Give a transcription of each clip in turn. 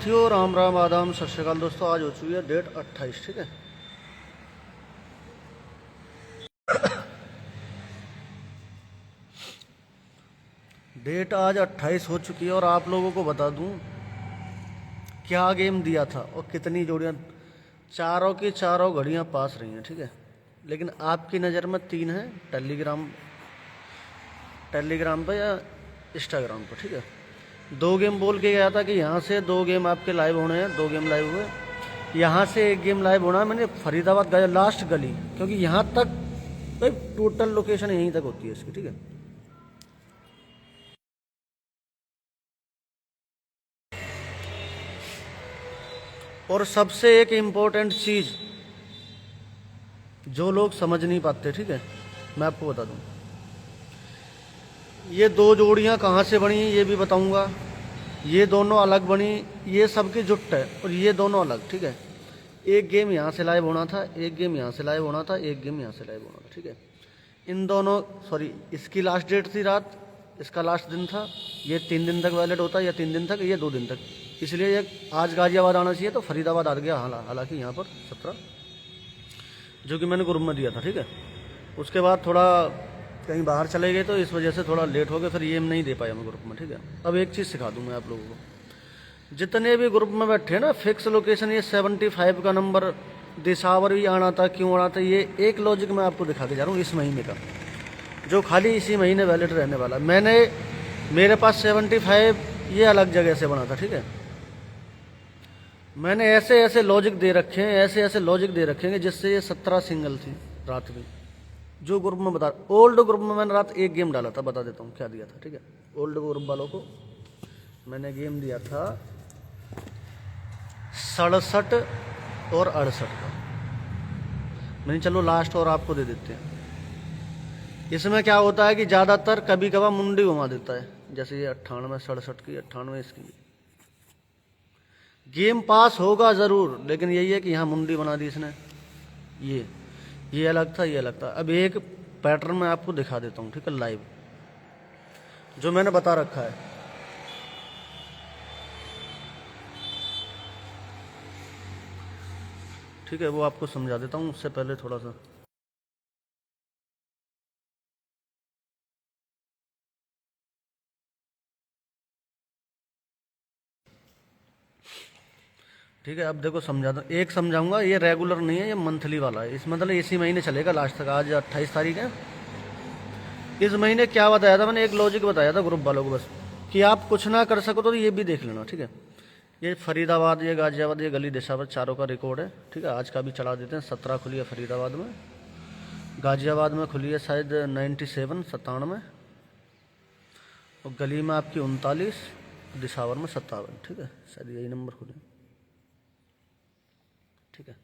साथियों, राम राम आदाम सत श्री अकाल दोस्तों। आज हो चुकी है डेट 28, ठीक है। डेट आज 28 हो चुकी है और आप लोगों को बता दूं क्या गेम दिया था और कितनी जोड़ियां। चारों की चारों घड़ियां पास रही हैं, ठीक है। लेकिन आपकी नज़र में 3 है टेलीग्राम पर या इंस्टाग्राम पर, ठीक है। 2 गेम बोल के गया था कि यहाँ से 2 गेम आपके लाइव होने हैं, 2 गेम लाइव हुए। यहाँ से 1 गेम लाइव होना है। मैंने फरीदाबाद गया लास्ट गली, क्योंकि यहाँ तक भाई टोटल लोकेशन यहीं तक होती है इसकी, ठीक है। और सबसे एक इम्पोर्टेंट चीज़ जो लोग समझ नहीं पाते, ठीक है, मैं आपको बता दूं। ये 2 जोड़ियां कहाँ से बनी ये भी बताऊंगा। ये दोनों अलग बनी, ये सबकी जुट है, और ये दोनों अलग, ठीक है। एक गेम यहाँ से लाइव होना था, एक गेम यहाँ से लाइव होना था, एक गेम यहाँ से लाइव होना था, ठीक है। इन दोनों इसकी लास्ट डेट थी रात, इसका लास्ट दिन था। ये 3 दिन तक वैलिड होता है, या 3 दिन तक, ये 2 दिन तक। इसलिए ये आज गाजियाबाद आना चाहिए, तो फरीदाबाद आ गया। हालांकि यहाँ पर 17 जो कि मैंने ग्रुप में दिया था, ठीक है। उसके बाद थोड़ा कहीं बाहर चले गए, तो इस वजह से थोड़ा लेट हो गया, फिर ये नहीं दे पाया मैं ग्रुप में, ठीक है। अब एक चीज़ सिखा दूँ मैं आप लोगों को। जितने भी ग्रुप में बैठे ना, फिक्स लोकेशन ये 75 का नंबर दिसावर भी आना था, क्यों आना था, ये एक लॉजिक मैं आपको दिखा के जा रहा हूँ इस महीने का, जो खाली इसी महीने वैलिड रहने वाला। मेरे पास 75 ये अलग जगह से बना था, ठीक है। मैंने ऐसे ऐसे लॉजिक दे रखे हैं, ऐसे ऐसे लॉजिक दे रखे हैं जिससे ये 17 सिंगल थी रात में। जो ग्रुप में बता, ओल्ड ग्रुप में मैंने रात 1 गेम डाला था, बता देता हूँ क्या दिया था, ठीक है। ओल्ड ग्रुप वालों को मैंने गेम दिया था 67 और 68 का। मैंने चलो लास्ट और आपको दे देते हैं। इसमें क्या होता है कि ज़्यादातर कभी कभार मुंडी घुमा देता है, जैसे ये 98 67 की, 98 इसकी। गेम पास होगा ज़रूर, लेकिन यही है कि यहाँ मुंडी बना दी इसने। ये अलग था, ये अलग था। अब एक पैटर्न मैं आपको दिखा देता हूँ, ठीक है, लाइव, जो मैंने बता रखा है। ठीक है, वो आपको समझा देता हूँ। उससे पहले थोड़ा सा ठीक है, अब देखो समझाता हूँ। एक समझाऊंगा, ये रेगुलर नहीं है, ये मंथली वाला है। इस मतलब इसी महीने चलेगा लास्ट तक। आज 28 तारीख है। इस महीने क्या बताया था मैंने, एक लॉजिक बताया था ग्रुप वालों को, बस कि आप कुछ ना कर सको तो ये भी देख लेना, ठीक है। ये फरीदाबाद, ये गाजियाबाद, ये गली दिसावर, चारों का रिकॉर्ड है, ठीक है। आज का भी चढ़ा देते हैं। 17 खुली है फरीदाबाद में, गाजियाबाद में खुली है शायद 97 और गली में आपकी 39, दिसावर में 57, ठीक है। शायद यही नंबर खुले, ठीक है।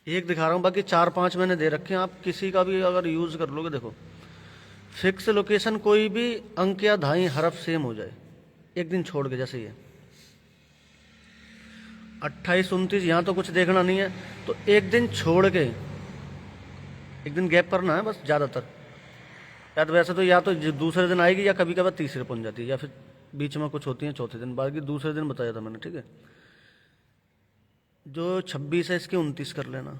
एक दिखा रहा हूँ, बाकी 4-5 मैंने दे रखे हैं। आप किसी का भी अगर यूज़ कर लोगे, देखो फिक्स लोकेशन कोई भी अंक या धाई हरफ सेम हो जाए, एक दिन छोड़ के, जैसे ये 28 29, यहाँ तो कुछ देखना नहीं है, तो एक दिन छोड़ के, एक दिन गैप करना है बस ज़्यादातर। या तो वैसे तो या तो दूसरे दिन आएगी, या कभी कभार तीसरे पहुंच जाती है, या फिर बीच में कुछ होती है चौथे दिन। बाकी दूसरे दिन बताया था मैंने, ठीक है। जो 26 है इसके 29 कर लेना।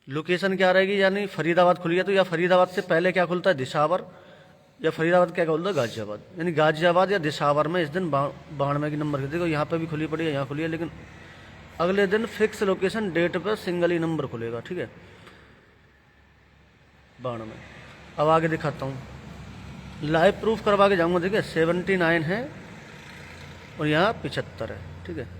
लोकेशन क्या रहेगी, यानी फरीदाबाद खुली है तो या फरीदाबाद से पहले क्या खुलता है, दिसावर, या फरीदाबाद क्या खुलता है, गाजियाबाद। यानी गाजियाबाद या दिसावर में इस दिन 92 की नंबर की, देखो यहाँ पे भी खुली पड़ी है, यहाँ खुली है, लेकिन अगले दिन फिक्स लोकेशन डेट पर सिंगल ही नंबर खुलेगा, ठीक है, 92। अब आगे दिखाता हूँ, लाइव प्रूफ करवा के जाऊँगा। देखिए 79 है और यहाँ 75 है, ठीक है।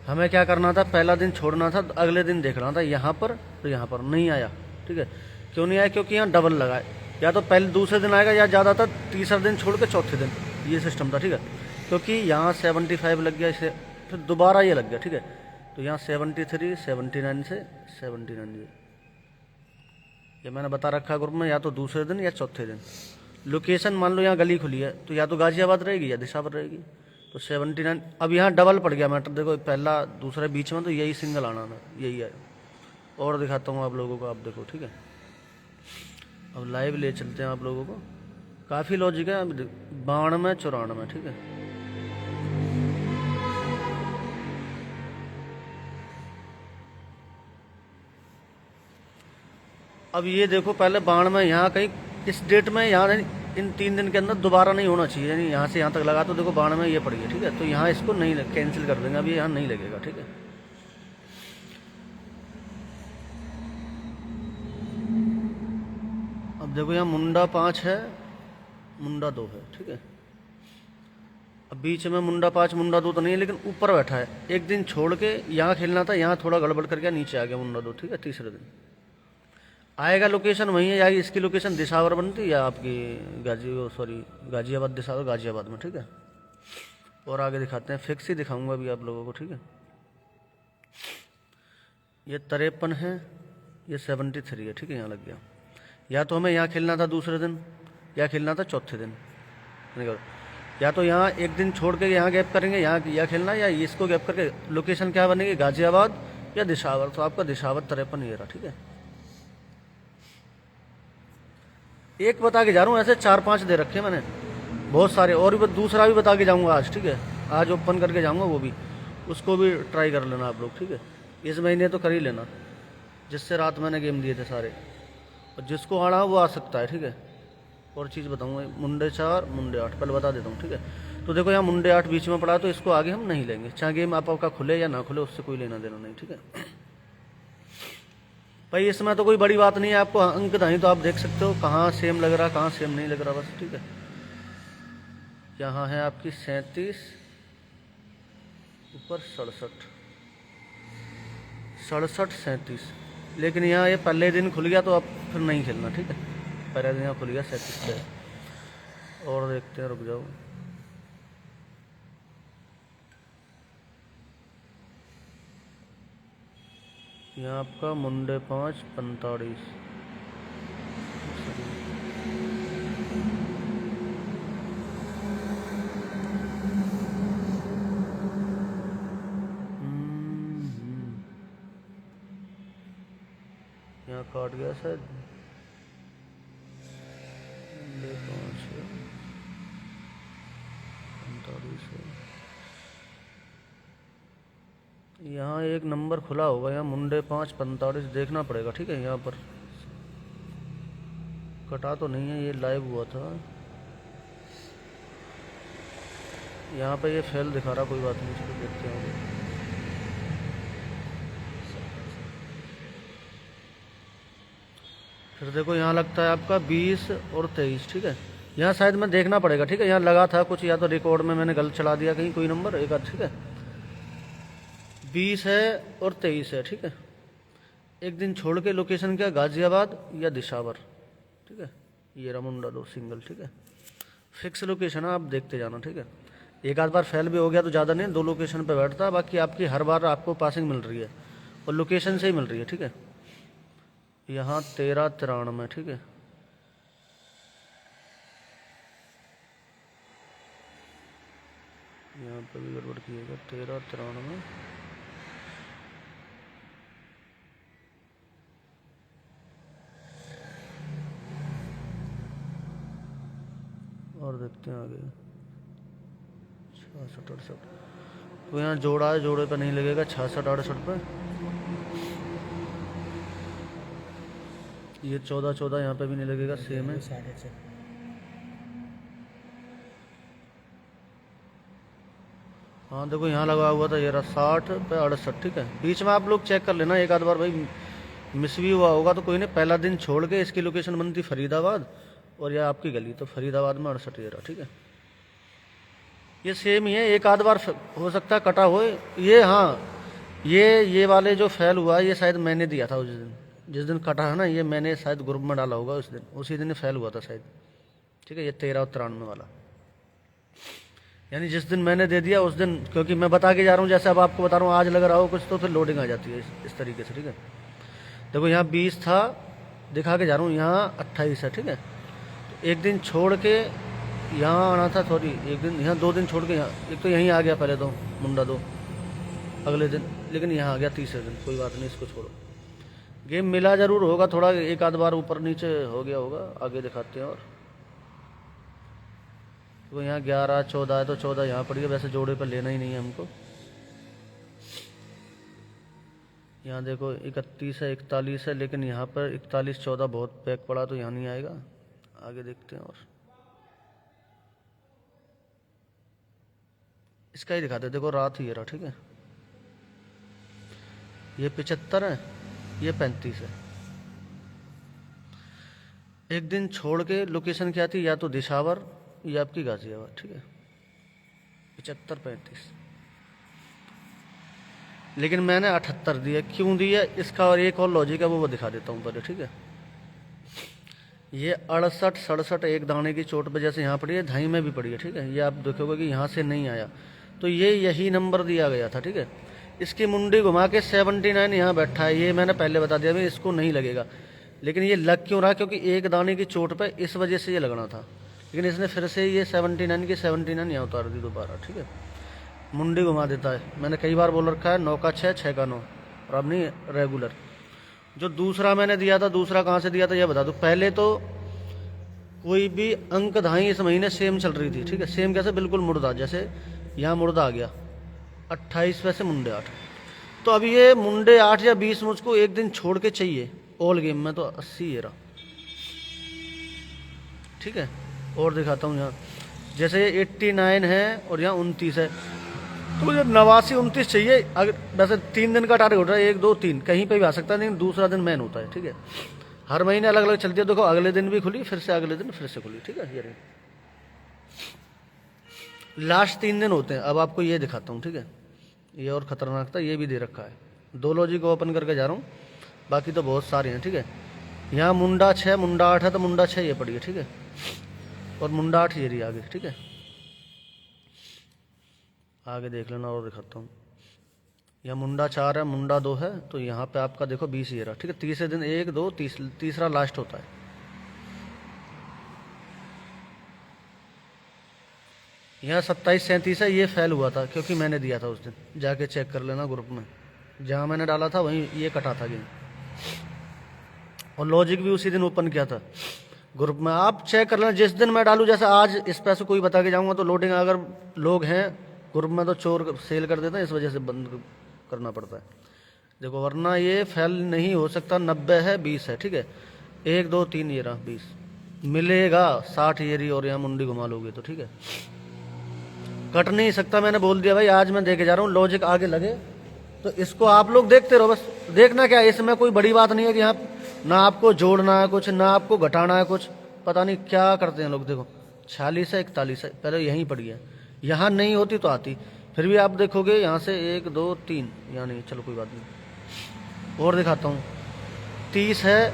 हमें क्या करना था, पहला दिन छोड़ना था, अगले दिन देखना था यहाँ पर, तो यहाँ पर नहीं आया, ठीक है। क्यों नहीं आया, क्योंकि यहाँ डबल लगा है। या तो पहले दूसरे दिन आएगा, या ज़्यादातर तीसरा दिन छोड़ के चौथे दिन, ये सिस्टम था, ठीक है। क्योंकि यहाँ 75 लग गया, इसे फिर दोबारा ये लग गया, ठीक है। तो यहाँ 73, 79 से 79 ये मैंने बता रखा है ग्रुप में, या तो दूसरे दिन या चौथे दिन। लोकेशन मान लो यहाँ गली खुली है, तो या तो गाजियाबाद रहेगी या दिसावर रहेगी, तो 79। अब यहाँ डबल पड़ गया मैटर, देखो पहला दूसरा बीच में, तो यही सिंगल आना था, यही है। और दिखाता हूँ आप लोगों को, आप देखो, ठीक है। अब लाइव ले चलते हैं आप लोगों को, काफ़ी लॉजिक है। 92 94, ठीक है। अब ये देखो, पहले बाण में यहाँ कहीं इस डेट में यहाँ इन 3 दिन के अंदर दोबारा नहीं होना चाहिए, यानी यहाँ से यहाँ तक लगा तो देखो बाण में ये पड़ी है, ठीक है। तो यहाँ इसको नहीं कैंसिल कर देंगे, अब ये यहाँ नहीं लगेगा, ठीक है। अब देखो यहाँ मुंडा 5 है, मुंडा 2 है, ठीक है। अब बीच में मुंडा 5 मुंडा 2 तो नहीं है, लेकिन ऊपर बैठा है। एक दिन छोड़ के यहाँ खेलना था, यहाँ थोड़ा गड़बड़ कर गया, नीचे आ गया मुंडा 2, ठीक है। तीसरे दिन आएगा, लोकेशन वही है, या इसकी लोकेशन दिसावर बनती है या आपकी गाजियाबाद दिसावर, गाजियाबाद में, ठीक है। और आगे दिखाते हैं, फिक्स ही दिखाऊंगा अभी आप लोगों को, ठीक है। ये 53 है, ये 73 है, ठीक है। यहाँ लग गया। या तो हमें यहाँ खेलना था दूसरे दिन, या खेलना था चौथे दिन, या तो यहाँ एक दिन छोड़ के यहाँ गैप करेंगे, यहाँ या खेलना, या इसको गैप करके लोकेशन क्या बनेगी, गाजियाबाद या दिसावर। तो आपका दिसावर 53 ये रहा, ठीक है। एक बता के जा रहा हूँ, ऐसे 4-5 दे रखे मैंने बहुत सारे, और भी दूसरा भी बता के जाऊँगा आज, ठीक है। आज ओपन करके जाऊँगा, वो भी, उसको भी ट्राई कर लेना आप लोग, ठीक है। इस महीने तो कर ही लेना, जिससे रात मैंने गेम दिए थे सारे, और जिसको आना वो आ सकता है, ठीक है। और चीज़ बताऊँगा, मुंडे 4 मुंडे 8 पहले बता देता हूँ, ठीक है। तो देखो यहाँ मुंडे 8 बीच में पड़ा है, तो इसको आगे हम नहीं लेंगे, चाहे गेम आपका खुले या ना खुले, उससे कोई लेना देना नहीं, ठीक है भाई। इसमें तो कोई बड़ी बात नहीं है, आपको अंक दाई तो आप देख सकते हो कहाँ सेम लग रहा, कहाँ सेम नहीं लग रहा, बस, ठीक है। यहाँ है आपकी 37, ऊपर 67, 37, लेकिन यहाँ ये पहले दिन खुल गया, तो अब फिर नहीं खेलना, ठीक है। पहले दिन यहाँ खुल गया 37 पे। और देखते हैं, रुक जाओ, यहाँ आपका मुंडे 5 45, यहाँ काट गया शायद, मुंडे 5 45 है। यहाँ एक नंबर खुला होगा, यहाँ मुंडे 5 45 देखना पड़ेगा, ठीक है। यहाँ पर कटा तो नहीं है, ये लाइव हुआ था, यहाँ पे ये फेल दिखा रहा, कोई बात नहीं, इसको देखते हैं। फिर देखो यहाँ लगता है आपका 20 और 23, ठीक है। यहाँ शायद में देखना पड़ेगा, ठीक है। यहाँ लगा था कुछ, या तो रिकॉर्ड में मैंने गलत चला दिया कहीं कोई नंबर एक आध, ठीक है। 20 है और 23 है, ठीक है। एक दिन छोड़ के लोकेशन क्या, गाजियाबाद या दिसावर, ठीक है। ये रमुंडा 2 सिंगल, ठीक है। फिक्स लोकेशन है, आप देखते जाना, ठीक है। एक आध बार फेल भी हो गया तो ज़्यादा नहीं, 2 लोकेशन पे बैठता है, बाकी आपकी हर बार आपको पासिंग मिल रही है, और लोकेशन से ही मिल रही है, ठीक है। यहाँ 13-93, ठीक है। यहाँ पर भी गड़बड़ किएगा, 13-93, और देखते हैं आगे 66-68। तो यहाँ जोड़ा है, जोड़े पे नहीं लगेगा, 66-68 पे। ये 14-14 यहाँ पे भी नहीं लगेगा, सेम है। हाँ देखो यहाँ लगा हुआ था, ये रहा 60 पे 68, ठीक है। बीच में आप लोग चेक कर लेना, एक आध बार भाई मिस भी हुआ होगा तो कोई नहीं। पहला दिन छोड़ के इसकी लोकेशन बनती फरीदाबाद, और यह आपकी गली, तो फरीदाबाद में 68 ये रहा, ठीक है। ये सेम ही है, एक आध बार हो सकता है कटा हो ये। हाँ, ये वाले जो फेल हुआ, ये शायद मैंने दिया था उस दिन, जिस दिन कटा है ना, ये मैंने शायद ग्रुप में डाला होगा उस दिन, उसी दिन फेल हुआ था शायद, ठीक है। ये 13 और 93 वाला, यानी जिस दिन मैंने दे दिया उस दिन, क्योंकि मैं बता के जा रहा हूँ, जैसे अब आपको बता रहा हूँ, आज लग रहा हो कुछ तो फिर लोडिंग आ जाती है इस तरीके से, ठीक है। देखो यहाँ 20 था, दिखा के जा रहा हूँ, यहाँ 28 है, ठीक है। तो एक दिन छोड़ के यहाँ आना था, सॉरी एक दिन, यहाँ 2 दिन छोड़ के यहाँ, एक तो यहीं आ गया पहले तो मुंडा 2 अगले दिन, लेकिन यहाँ आ गया तीसरे दिन, कोई बात नहीं, इसको छोड़ो। गेम मिला जरूर होगा, थोड़ा एक आध बार ऊपर नीचे हो गया होगा, आगे दिखाते हैं। और तो यहाँ 11-14 है, तो 14 यहाँ पड़ी है, वैसे जोड़े पर लेना ही नहीं है हमको। यहाँ देखो 31 है, 41 है, लेकिन यहाँ पर 41 14 बहुत पैक पड़ा तो यहाँ नहीं आएगा। आगे देखते हैं और इसका ही दिखाते हैं। देखो रात ये रहा, ठीक है, ये 75 है, ये 35 है। एक दिन छोड़ के लोकेशन क्या थी, या तो दिशावर या आपकी गाजियाबाद, ठीक है, 75 35। लेकिन मैंने 78 दिया, क्यों दिया इसका और एक और लॉजिक है, वो दिखा देता हूँ पहले, ठीक है। ये 68 67 एक दाने की चोट पे जैसे यहाँ पड़ी है, धाई में भी पड़ी है, ठीक है। ये आप देखोगे कि यहाँ से नहीं आया, तो ये यही नंबर दिया गया था, ठीक है। इसकी मुंडी घुमा के 79 यहाँ बैठा है, ये मैंने पहले बता दिया, इसको नहीं लगेगा। लेकिन ये लग क्यों रहा, क्योंकि एक दाने की चोट पे इस वजह से ये लगना था। लेकिन इसने फिर से ये 79 की 79 यहाँ उतार दी दोबारा, ठीक है। मुंडी घुमा देता है, मैंने कई बार बोल रखा है 9 का 6 6 का 9, और अब नहीं रेगुलर। जो दूसरा मैंने दिया था, दूसरा कहाँ से दिया था ये बता दूँ। पहले तो कोई भी अंक धाई इस महीने सेम चल रही थी, ठीक है। सेम कैसे, बिल्कुल मुर्दा, जैसे यहाँ मुर्दा आ गया 28 वैसे मुंडे 8। तो अब ये मुंडे 8 या 20 मुझको एक दिन छोड़ के चाहिए ऑल गेम में, तो 80 ये रहा, ठीक है। और दिखाता हूँ यहाँ, जैसे ये 89 है और यहाँ 29 है, तो मुझे 89 29 चाहिए। अगर वैसे 3 दिन का टारगेट होता है, 1 2 3 कहीं पे भी आ सकता है, लेकिन दूसरा दिन मैन होता है, ठीक है। हर महीने अलग अलग चलती है। देखो अगले दिन भी खुली, फिर से अगले दिन फिर से खुली, ठीक है। ये लास्ट 3 दिन होते हैं। अब आपको ये दिखाता हूँ, ठीक है। ये और खतरनाक था, ये भी दे रखा है। 2 लॉजिक को ओपन करके जा रहा हूँ, बाकी तो बहुत सारे हैं, ठीक है। यहाँ मुंडा 6 मुंडा 8 है, तो मुंडा 6 ये पड़ी है, ठीक है, और मुंडा 8 ये रही आगे, ठीक है। आगे देख लेना और दिखाता हूँ। यहाँ मुंडा 4 है, मुंडा 2 है, तो यहाँ पे आपका देखो 20 ये रहा, ठीक है। तीसरे दिन 1 2 तीसरा लास्ट होता है। यहाँ 27 37 है, ये फेल हुआ था क्योंकि मैंने दिया था उस दिन, जाके चेक कर लेना ग्रुप में, जहाँ मैंने डाला था वहीं ये कटा था गेम। और लॉजिक भी उसी दिन ओपन किया था ग्रुप में, आप चेक कर लेना। जिस दिन मैं डालूँ, जैसे आज इस पैसे कोई बता के जाऊँगा तो लोडिंग अगर लोग हैं ग्रुप में तो चोर सेल कर देते हैं, इस वजह से बंद करना पड़ता है। देखो वरना ये फेल नहीं हो सकता। 90 है, 20 है, ठीक है। 1 2 3 ये रहा 20 मिलेगा, 60 ये रही, और यहाँ मुंडी घुमा लोगे तो ठीक है, कट नहीं सकता। मैंने बोल दिया भाई, आज मैं देके जा रहा हूँ, लॉजिक आगे लगे तो इसको आप लोग देखते रहो। बस देखना क्या है, इसमें कोई बड़ी बात नहीं है कि यहाँ ना आपको जोड़ना है कुछ, ना आपको घटाना है कुछ, पता नहीं क्या करते हैं लोग। देखो 46 है, 41 है, पहले यहीं पड़ी है, यहाँ नहीं होती तो आती। फिर भी आप देखोगे यहाँ से 1 2 3 यहाँ नहीं, चलो कोई बात नहीं। और दिखाता हूँ, 30 है,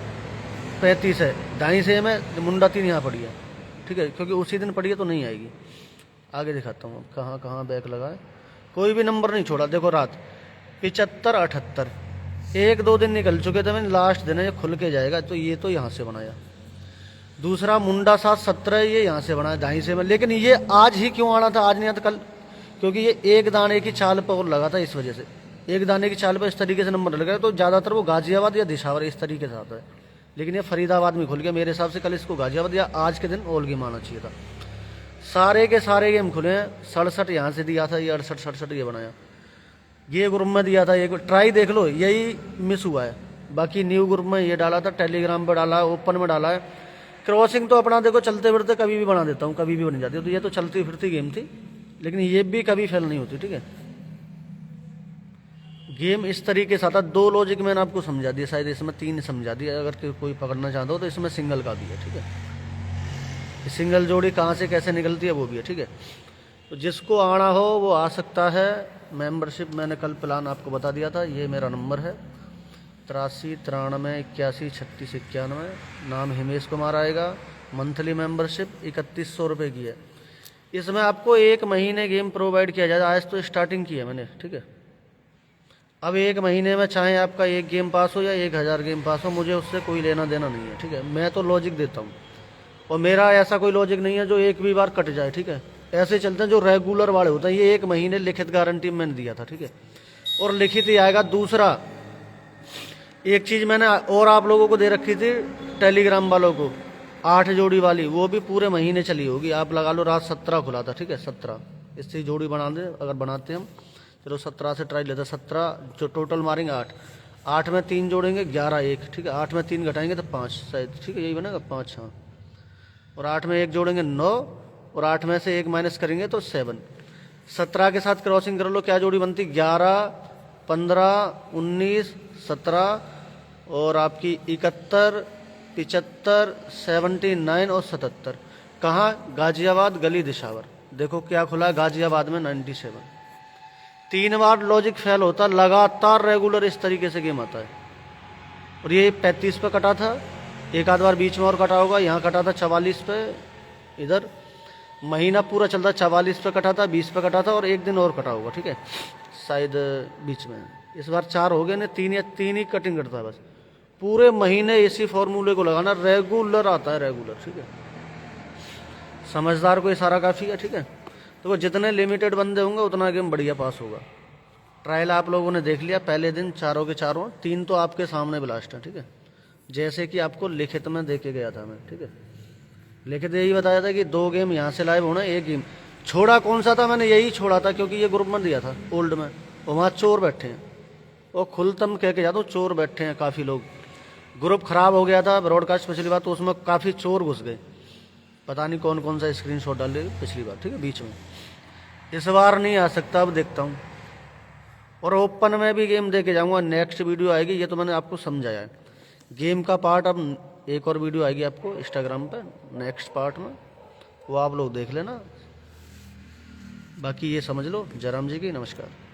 35 है, दाई सेम है, मुंडा 3 यहाँ पड़ी है, ठीक है, क्योंकि उसी दिन पड़ी है तो नहीं आएगी। आगे दिखाता हूँ कहाँ कहाँ बैक लगा है, कोई भी नंबर नहीं छोड़ा। देखो रात 75 78 1 2 दिन निकल चुके थे, मैंने लास्ट दिन है ये खुल के जाएगा, तो ये तो यहाँ से बनाया। दूसरा मुंडा 7 17 ये यहाँ से बनाया दाई से में, लेकिन ये आज ही क्यों आना था, आज नहीं आता कल, क्योंकि ये एक दाने की चाल पर और लगा था, इस वजह से एक दाने की चाल पर इस तरीके से नंबर लगा। तो ज़्यादातर वो गाजियाबाद या दिशावर इस तरीके से आता है, लेकिन ये फरीदाबाद में खुल गया। मेरे हिसाब से कल इसको गाजियाबाद या आज के दिन ऑल गेम आना चाहिए था। सारे के सारे गेम खुले हैं। 67 यहाँ से दिया था, ये 68 67 ये बनाया, ये ग्रुप में दिया था, एक ट्राई देख लो, यही मिस हुआ है। बाकी न्यू ग्रुप में ये डाला था, टेलीग्राम पर डाला है, ओपन में डाला है। क्रॉसिंग तो अपना देखो चलते फिरते कभी भी बना देता हूँ, कभी भी बन जाती है, तो ये तो चलती फिरती गेम थी, लेकिन ये भी कभी फेल नहीं होती, ठीक है। गेम इस तरीके से आता। 2 लॉजिक मैंने आपको समझा दिया, शायद इसमें 3 समझा दिया, अगर कोई पकड़ना चाहता हो तो इसमें सिंगल का भी है, ठीक है। सिंगल जोड़ी कहाँ से कैसे निकलती है वो भी है, ठीक है। तो जिसको आना हो वो आ सकता है। मेंबरशिप मैंने कल प्लान आपको बता दिया था, ये मेरा नंबर है 83 93 81 36 91, नाम हिमेश कुमार आएगा। मंथली मेंबरशिप 3100 रुपये की है। इसमें आपको 1 महीने गेम प्रोवाइड किया जाएगा। आज तो स्टार्टिंग की है मैंने, ठीक है। अब 1 महीने में चाहे आपका 1 गेम पास हो या 1000 गेम पास हो, मुझे उससे कोई लेना देना नहीं है, ठीक है। मैं तो लॉजिक देता हूँ, और मेरा ऐसा कोई लॉजिक नहीं है जो एक भी बार कट जाए, ठीक है। ऐसे चलते हैं जो रेगुलर वाले होते हैं। ये 1 महीने लिखित गारंटी मैंने दिया था, ठीक है, और लिखित ही आएगा। दूसरा एक चीज़ मैंने और आप लोगों को दे रखी थी, टेलीग्राम वालों को, 8 जोड़ी वाली, वो भी पूरे महीने चली होगी। आप लगा लो, रात 17 खुला था, ठीक है, 17 इससे जोड़ी बना दे, अगर बनाते हम, चलो 17 से ट्राई लेते, 17 जो टोटल मारेंगे 8 8 में 3 जोड़ेंगे 11 1, ठीक है। 8 में 3 घटाएंगे तो 5 शायद, ठीक है, यही बनेगा 5, हाँ। और 8 में 1 जोड़ेंगे 9, और 8 में से 1 माइनस करेंगे तो 7। 17 के साथ क्रॉसिंग कर लो, क्या जोड़ी बनती? 11 15 19 17, और आपकी 71 75 79 और 77। कहाँ? गाजियाबाद गली दिशावर। देखो क्या खुला है गाजियाबाद में 97। 3 बार लॉजिक फेल होता, लगातार रेगुलर इस तरीके से गेम आता है। और ये 35 पे कटा था, एक आध बार बीच में और कटा होगा, यहाँ कटा था 44 पे, इधर महीना पूरा चलता 44 पे कटा था, 20 पे कटा था, और एक दिन और कटा होगा, ठीक है, शायद बीच में। इस बार 4 हो गए, ने 3 ही कटिंग करता है बस। पूरे महीने इसी फॉर्मूले को लगाना, रेगुलर आता है, रेगुलर, ठीक है। समझदार को इशारा काफ़ी है, ठीक है। तो वो जितने लिमिटेड बंदे होंगे उतना गेम बढ़िया पास होगा। ट्रायल आप लोगों ने देख लिया पहले दिन, चारों के चारों, 3 तो आपके सामने ब्लास्ट है, ठीक है, जैसे कि आपको लिखित में देके गया था मैं, ठीक है। लिखित यही बताया था कि 2 गेम यहाँ से लाइव होना, 1 गेम छोड़ा कौन सा था? मैंने यही छोड़ा था, क्योंकि ये ग्रुप में दिया था ओल्ड में, और वहाँ चोर बैठे हैं, और खुलतम कह के जाता हूँ, चोर बैठे हैं काफ़ी लोग। ग्रुप खराब हो गया था ब्रॉडकास्ट पिछली बार, तो उसमें काफ़ी चोर घुस गए, पता नहीं कौन कौन सा स्क्रीनशॉट डाले पिछली बार, ठीक है, बीच में। इस बार नहीं आ सकता, अब देखता हूँ। और ओपन में भी गेम दे के जाऊँगा, नेक्स्ट वीडियो आएगी, ये तो मैंने आपको समझाया है। गेम का पार्ट अब एक और वीडियो आएगी आपको इंस्टाग्राम पे नेक्स्ट पार्ट में, वो आप लोग देख लेना। बाकी ये समझ लो, जयराम जी की नमस्कार।